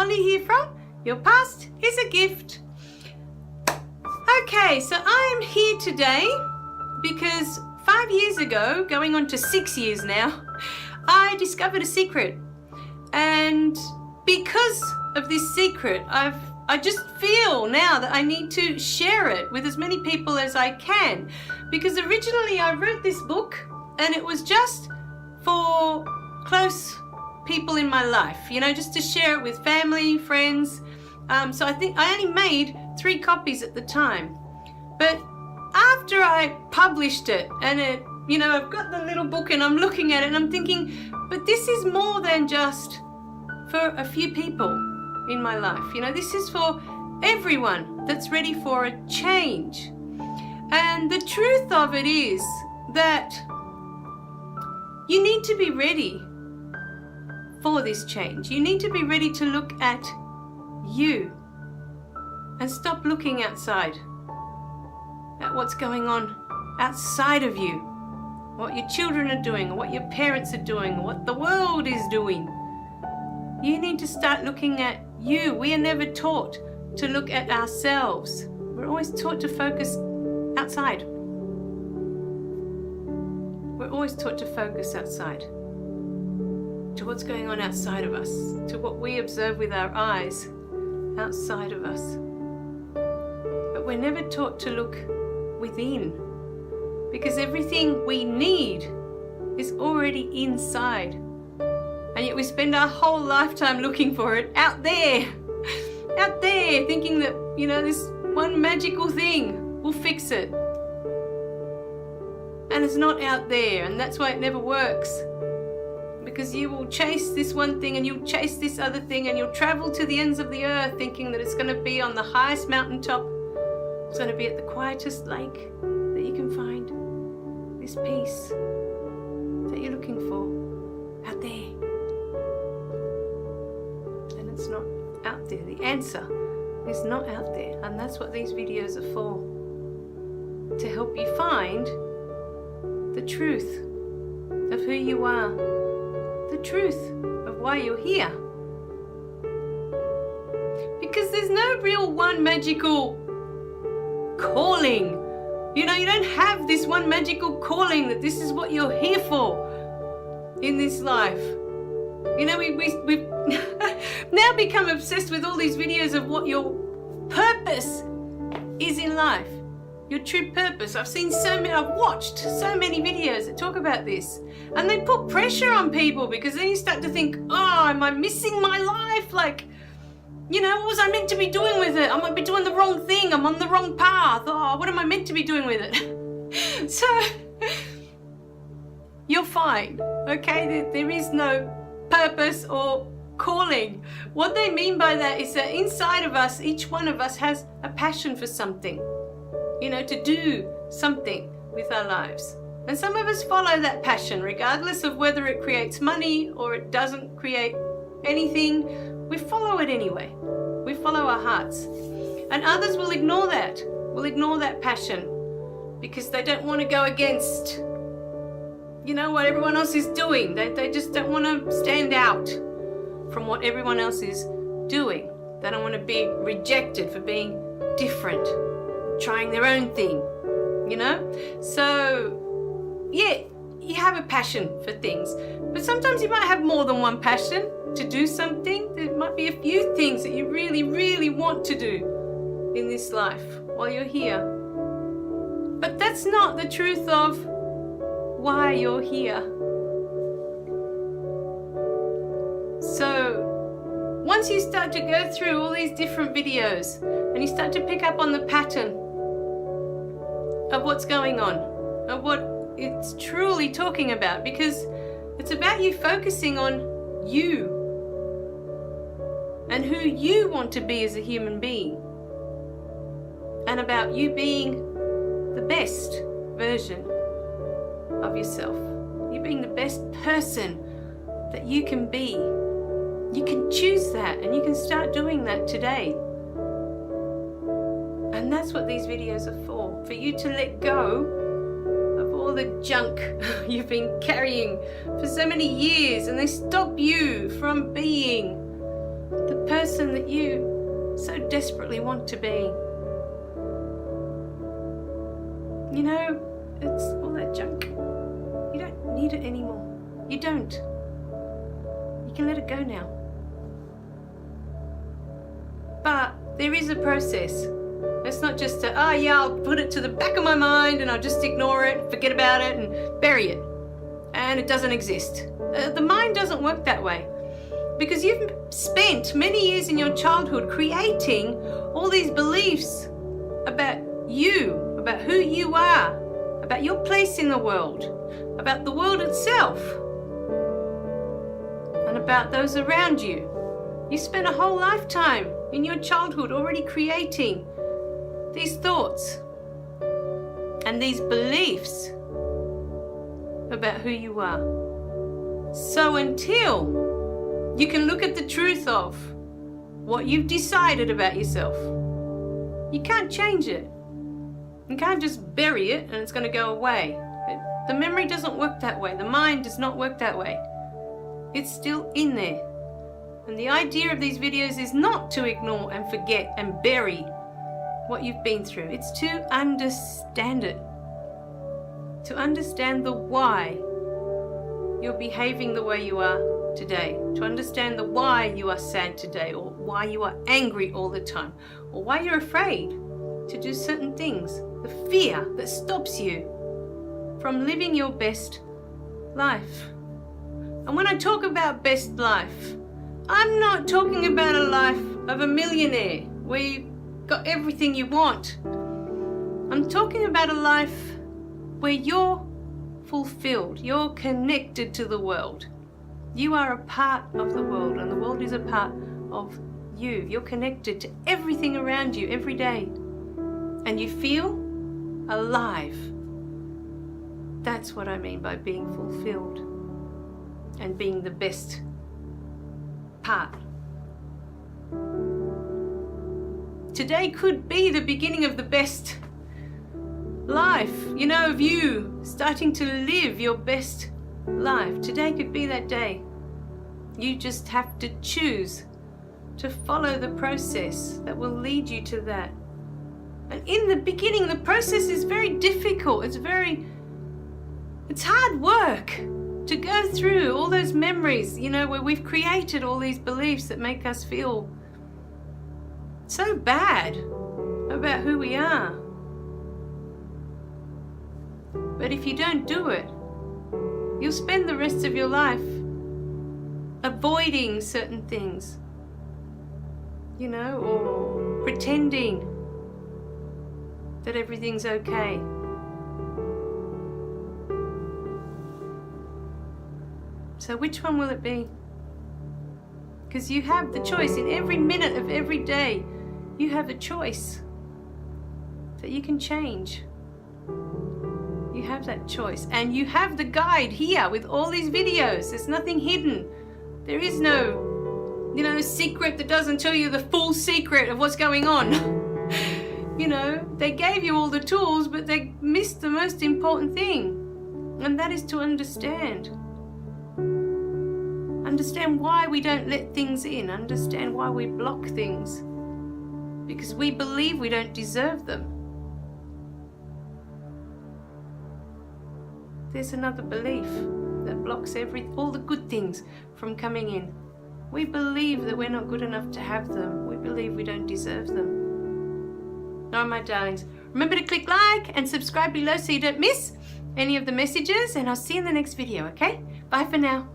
Holly here from Your Past is a Gift. Okay, so I am here today because 5 years ago, going on to 6 years now, I discovered a secret. And because of this secret, I just feel now that I need to share it with as many people as I can. Because originally I wrote this book and it was just for close people in my life, you know, just to share it with family, friends. So I think I only made 3 copies at the time. But after I published it and it, you know, I've got the little book and I'm looking at it and I'm thinking, but this is more than just for a few people in my life. You know, this is for everyone that's ready for a change. And the truth of it is that you need to be ready for this change. You need to be ready to look at you and stop looking outside at what's going on outside of you, what your children are doing, or what your parents are doing, or what the world is doing. You need to start looking at you. We are never taught to look at ourselves. We're always taught to focus outside. We're always taught to focus outside, to what's going on outside of us, to what we observe with our eyes outside of us. But we're never taught to look within, because everything we need is already inside. And yet we spend our whole lifetime looking for it out there, thinking that, you know, this one magical thing will fix it. And it's not out there, and that's why it never works. Because you will chase this one thing and you'll chase this other thing and you'll travel to the ends of the earth thinking that it's going to be on the highest mountaintop. It's going to be at the quietest lake that you can find. This peace that you're looking for out there. And it's not out there. The answer is not out there. And that's what these videos are for. To help you find the truth of who you are. The truth of why you're here. Because there's no real one magical calling. You know, you don't have this one magical calling that this is what you're here for in this life. You know, we've now become obsessed with all these videos of what your purpose is in life. Your true purpose. I've watched so many videos that talk about this, and they put pressure on people, because then you start to think, oh, am I missing my life? Like, you know, what was I meant to be doing with it? I might be doing the wrong thing. I'm on the wrong path. Oh, what am I meant to be doing with it? So, you're fine, okay? There is no purpose or calling. What they mean by that is that inside of us, each one of us has a passion for something. You know, to do something with our lives. And some of us follow that passion, regardless of whether it creates money or it doesn't create anything. We follow it anyway. We follow our hearts. And others will ignore that passion, because they don't want to go against, you know, what everyone else is doing. They just don't want to stand out from what everyone else is doing. They don't want to be rejected for being different, trying their own thing, you know? So, yeah, you have a passion for things, but sometimes you might have more than one passion to do something. There might be a few things that you really, really want to do in this life while you're here. But that's not the truth of why you're here. So, once you start to go through all these different videos and you start to pick up on the pattern of what's going on, of what it's truly talking about, because it's about you focusing on you and who you want to be as a human being, and about you being the best version of yourself. You being the best person that you can be. You can choose that, and you can start doing that today. And that's what these videos are for you to let go of all the junk you've been carrying for so many years, and they stop you from being the person person that you so desperately want to be. You know, it's all that junk. You don't need it anymore. You don't. You can let it go now. But there is a process. It's not just I'll put it to the back of my mind and I'll just ignore it, forget about it and bury it. And it doesn't exist. The mind doesn't work that way. Because you've spent many years in your childhood creating all these beliefs about you, about who you are, about your place in the world, about the world itself, and about those around you. You spent a whole lifetime in your childhood already creating these thoughts and these beliefs about who you are. So until you can look at the truth of what you've decided about yourself, you can't change it. You can't just bury it and it's going to go away. The memory doesn't work that way. The mind does not work that way. It's still in there. And the idea of these videos is not to ignore and forget and bury what you've been through. It's to understand it. To understand the why you're behaving the way you are today. To understand the why you are sad today, or why you are angry all the time, or why you're afraid to do certain things. The fear that stops you from living your best life. And when I talk about best life, I'm not talking about a life of a millionaire where you got everything you want. I'm talking about a life where you're fulfilled, you're connected to the world. You are a part of the world and the world is a part of you. You're connected to everything around you every day. And you feel alive. That's what I mean by being fulfilled and being the best part. Today could be the beginning of the best life, you know, of you starting to live your best life. Today could be that day. You just have to choose to follow the process that will lead you to that. And in the beginning, the process is very difficult. It's hard work to go through all those memories, you know, where we've created all these beliefs that make us feel so bad about who we are. But if you don't do it, you'll spend the rest of your life avoiding certain things, you know, or pretending that everything's okay. So which one will it be? Because you have the choice. In every minute of every day, you have a choice that you can change. You have that choice. And you have the guide here with all these videos. There's nothing hidden. There is no, you know, secret that doesn't tell you the full secret of what's going on. You know, they gave you all the tools, but they missed the most important thing. And that is to understand. Understand why we don't let things in. Understand why we block things. Because we believe we don't deserve them. There's another belief that blocks all the good things from coming in. We believe that we're not good enough to have them. We believe we don't deserve them. All right, my darlings. Remember to click like and subscribe below so you don't miss any of the messages. And I'll see you in the next video, okay? Bye for now.